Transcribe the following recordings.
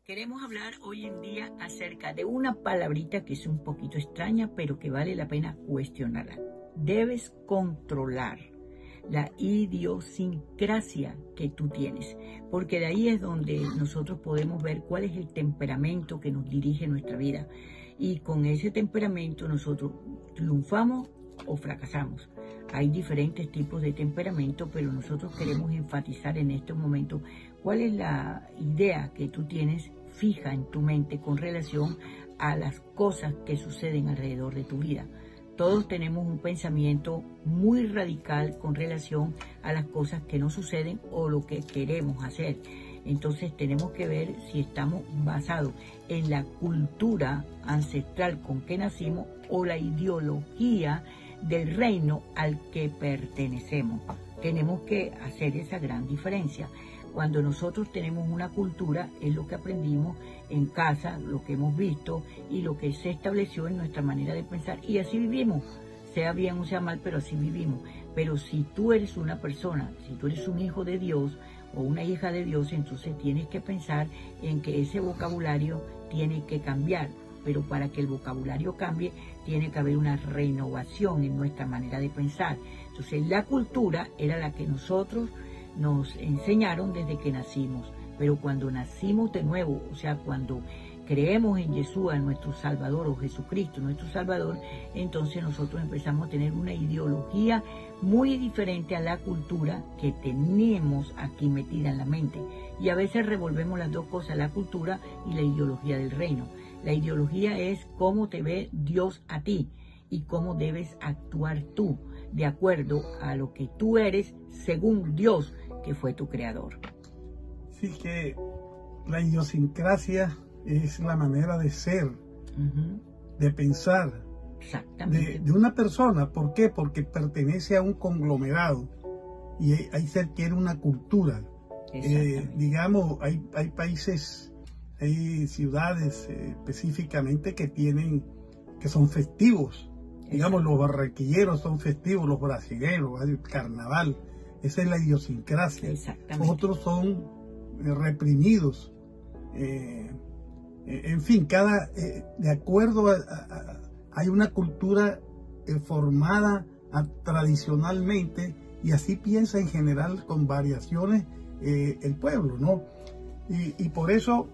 Queremos hablar hoy en día acerca de una palabrita que es un poquito extraña, pero que vale la pena cuestionarla. Debes controlar la idiosincrasia que tú tienes, porque de ahí es donde nosotros podemos ver cuál es el temperamento que nos dirige nuestra vida. Y con ese temperamento nosotros triunfamos o fracasamos. Hay diferentes tipos de temperamento, pero nosotros queremos enfatizar en este momento cuál es la idea que tú tienes fija en tu mente con relación a las cosas que suceden alrededor de tu vida. Todos tenemos un pensamiento muy radical con relación a las cosas que no suceden o lo que queremos hacer. Entonces tenemos que ver si estamos basados en la cultura ancestral con que nacimos o la ideología del reino al que pertenecemos. Tenemos que hacer esa gran diferencia. Cuando nosotros tenemos una cultura, es lo que aprendimos en casa, lo que hemos visto y lo que se estableció en nuestra manera de pensar. Y así vivimos, sea bien o sea mal, pero así vivimos. Pero si tú eres una persona, si tú eres un hijo de Dios o una hija de Dios, entonces tienes que pensar en que ese vocabulario tiene que cambiar. Pero para que el vocabulario cambie, tiene que haber una renovación en nuestra manera de pensar. Entonces la cultura era la que nosotros nos enseñaron desde que nacimos, pero cuando nacimos de nuevo, o sea, cuando creemos en Yeshua, nuestro Salvador, o Jesucristo, nuestro Salvador, entonces nosotros empezamos a tener una ideología muy diferente a la cultura que tenemos aquí metida en la mente. Y a veces revolvemos las dos cosas, la cultura y la ideología del reino. La ideología es cómo te ve Dios a ti y cómo debes actuar tú, de acuerdo a lo que tú eres según Dios, que fue tu creador. Sí, que la idiosincrasia es la manera de ser, de pensar, de una persona. ¿Por qué? Porque pertenece a un conglomerado y ahí se adquiere una cultura. Digamos, hay países, hay ciudades específicamente que son festivos. Digamos, los barranquilleros son festivos, los brasileños, el carnaval. Esa es la idiosincrasia. Otros son reprimidos. En fin, de acuerdo hay una cultura formada tradicionalmente, y así piensa en general con variaciones el pueblo, ¿no? Y por eso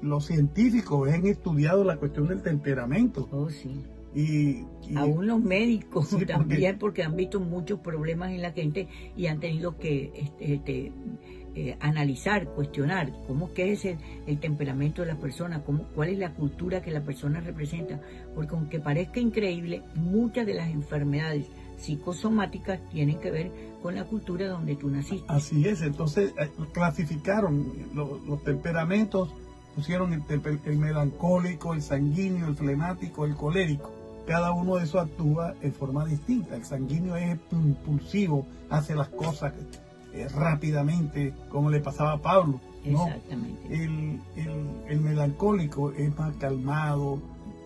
los científicos han estudiado la cuestión del temperamento. Oh, sí. Y aún los médicos sí, también, porque han visto muchos problemas en la gente y han tenido que analizar, cuestionar cómo que es el temperamento de la persona, cuál es la cultura que la persona representa, porque aunque parezca increíble, muchas de las enfermedades psicosomáticas tienen que ver con la cultura donde tú naciste. Así es. Entonces clasificaron los temperamentos, pusieron el melancólico, el sanguíneo, el flemático, el colérico. Cada uno de esos actúa en forma distinta. El sanguíneo es impulsivo, hace las cosas rápidamente, como le pasaba a Pablo, ¿no? Exactamente. El melancólico es más calmado,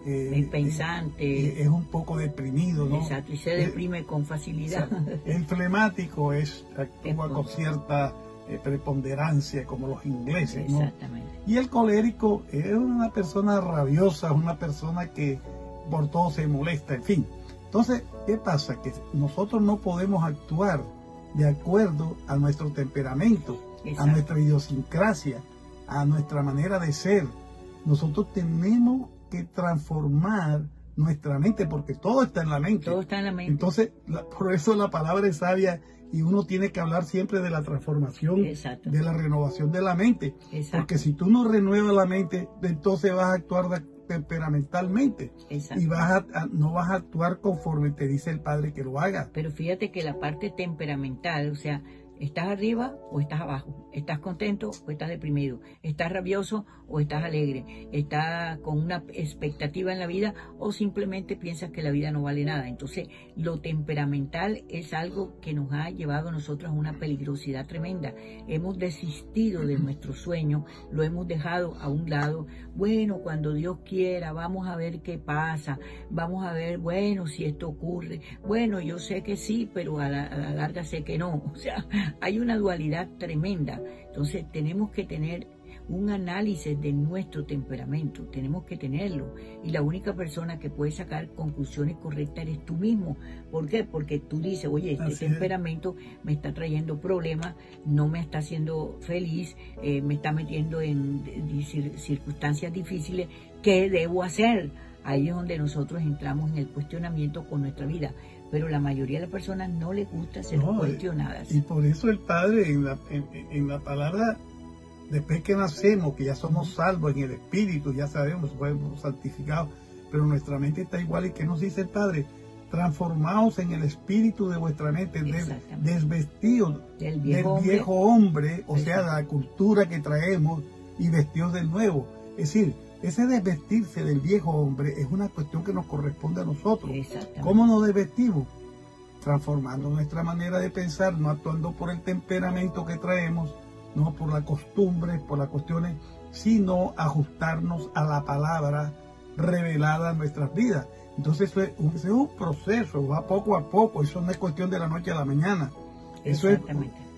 es pensante, es un poco deprimido, ¿no? Exacto, y se deprime con facilidad. El flemático actúa con cierta preponderancia, como los ingleses, ¿no? Exactamente. Y el colérico es una persona rabiosa, una persona que por todo se molesta, en fin. Entonces, ¿qué pasa? Que nosotros no podemos actuar de acuerdo a nuestro temperamento, a nuestra idiosincrasia, a nuestra manera de ser. Nosotros tenemos que transformar nuestra mente, porque todo está en la mente. Todo está en la mente. Entonces, por eso la palabra es sabia, y uno tiene que hablar siempre de la transformación, de la renovación de la mente. Porque si tú no renuevas la mente, entonces vas a actuar temperamentalmente y no vas a actuar conforme te dice el Padre que lo haga. Pero fíjate que la parte temperamental, o sea, ¿estás arriba o estás abajo? ¿Estás contento o estás deprimido? ¿Estás rabioso o estás alegre? ¿Estás con una expectativa en la vida o simplemente piensas que la vida no vale nada? Entonces, lo temperamental es algo que nos ha llevado a nosotros a una peligrosidad tremenda. Hemos desistido de nuestro sueño, lo hemos dejado a un lado. Bueno, cuando Dios quiera, vamos a ver qué pasa. Vamos a ver, bueno, si esto ocurre. Bueno, yo sé que sí, pero a la larga sé que no. O sea, hay una dualidad tremenda. Entonces tenemos que tener un análisis de nuestro temperamento, tenemos que tenerlo, y la única persona que puede sacar conclusiones correctas eres tú mismo. ¿Por qué? Porque tú dices, oye, este temperamento me está trayendo problemas, no me está haciendo feliz, me está metiendo en circunstancias difíciles. ¿Qué debo hacer? Ahí es donde nosotros entramos en el cuestionamiento con nuestra vida, pero la mayoría de las personas no les gusta ser cuestionadas. Y por eso el Padre en la palabra, después que nacemos, que ya somos salvos en el Espíritu, ya sabemos, fuimos santificados, pero nuestra mente está igual. ¿Y qué nos dice el Padre? Transformaos en el espíritu de vuestra mente, desvestidos del viejo hombre, o sea, la cultura que traemos, y vestidos del nuevo. Es decir, ese desvestirse del viejo hombre es una cuestión que nos corresponde a nosotros. ¿Cómo nos desvestimos? Transformando nuestra manera de pensar, no actuando por el temperamento que traemos, no por la costumbre, por las cuestiones, sino ajustarnos a la palabra revelada en nuestras vidas. Entonces eso es un proceso, va poco a poco, eso no es cuestión de la noche a la mañana. Eso es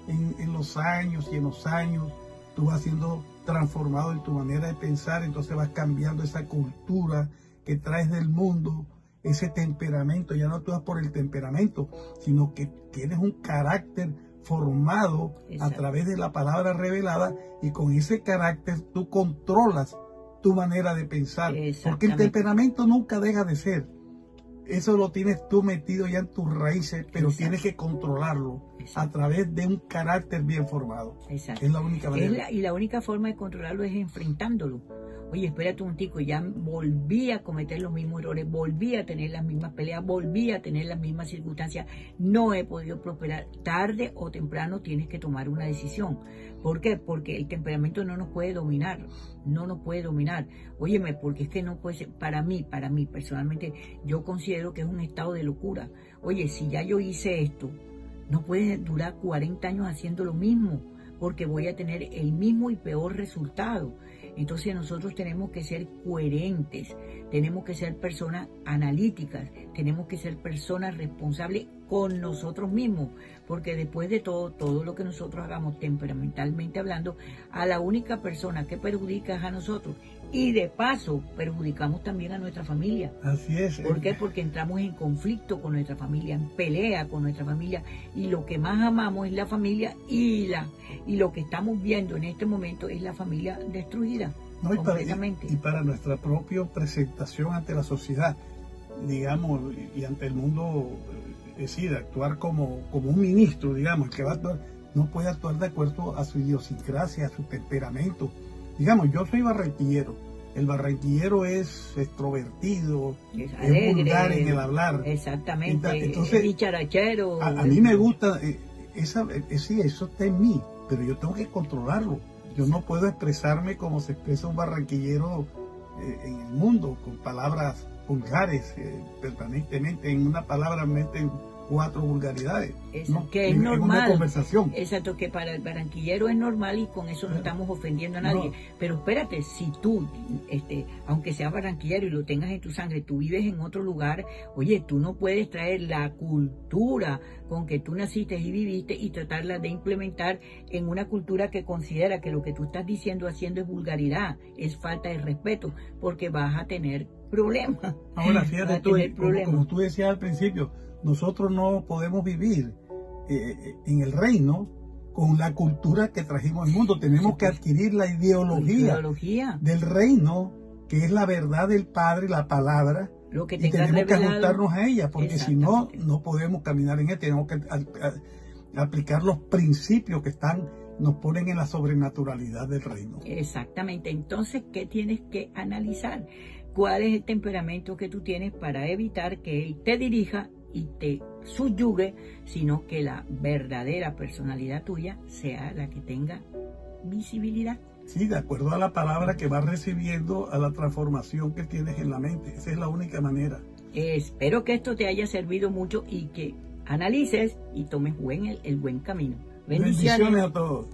en los años y en los años, tú vas siendo transformado en tu manera de pensar, entonces vas cambiando esa cultura que traes del mundo, ese temperamento. Ya no actúas por el temperamento, sino que tienes un carácter formado a través de la palabra revelada, y con ese carácter tú controlas tu manera de pensar, porque el temperamento nunca deja de ser. Eso lo tienes tú metido ya en tus raíces, pero tienes que controlarlo a través de un carácter bien formado. Es la única manera. Y la única forma de controlarlo es enfrentándolo. Oye, espérate un tico, ya volví a cometer los mismos errores, volví a tener las mismas peleas, volví a tener las mismas circunstancias, no he podido prosperar. Tarde o temprano tienes que tomar una decisión. ¿Por qué? Porque el temperamento no nos puede dominar, no nos puede dominar. Óyeme, porque es que no puede ser, para mí personalmente, yo considero que es un estado de locura. Oye, si ya yo hice esto, no puede durar 40 años haciendo lo mismo, porque voy a tener el mismo y peor resultado. Entonces nosotros tenemos que ser coherentes, tenemos que ser personas analíticas, tenemos que ser personas responsables con nosotros mismos, porque después de todo lo que nosotros hagamos temperamentalmente hablando, a la única persona que perjudica es a nosotros, y de paso perjudicamos también a nuestra familia. Así es. ¿Por qué? Porque entramos en conflicto con nuestra familia, en pelea con nuestra familia, y lo que más amamos es la familia, y lo que estamos viendo en este momento es la familia destruida. No, y para nuestra propia presentación ante la sociedad, digamos, y ante el mundo, es decir, actuar como un ministro, digamos, que va a actuar, no puede actuar de acuerdo a su idiosincrasia, a su temperamento. Digamos, yo soy barranquillero. El barranquillero es extrovertido, es vulgar en el hablar. Exactamente, entonces, es dicharachero. A mí me gusta, sí, eso está en mí, pero yo tengo que controlarlo. Yo no puedo expresarme como se expresa un barranquillero en el mundo, con palabras vulgares, permanentemente. En una palabra meten 4 vulgaridades. Eso, que es normal. En una conversación. Exacto, que para el barranquillero es normal, y con eso no estamos ofendiendo a nadie. No. Pero espérate, si tú, aunque seas barranquillero y lo tengas en tu sangre, tú vives en otro lugar, oye, tú no puedes traer la cultura con que tú naciste y viviste y tratarla de implementar en una cultura que considera que lo que tú estás diciendo, haciendo es vulgaridad, es falta de respeto, porque vas a tener problemas. Ahora, fíjate tú, como tú decías al principio, nosotros no podemos vivir en el reino con la cultura que trajimos al mundo. Tenemos que adquirir la ideología del reino, que es la verdad del Padre, la palabra, y tenemos que ajustarnos a ella, porque si no, no podemos caminar en ella. Tenemos que aplicar los principios que nos ponen en la sobrenaturalidad del reino. Exactamente. Entonces, ¿qué tienes que analizar? ¿Cuál es el temperamento que tú tienes para evitar que él te dirija y te subyugue, sino que la verdadera personalidad tuya sea la que tenga visibilidad? Sí, de acuerdo a la palabra que vas recibiendo, a la transformación que tienes en la mente. Esa es la única manera. Espero que esto te haya servido mucho y que analices y tomes el buen camino. Bendiciones a todos.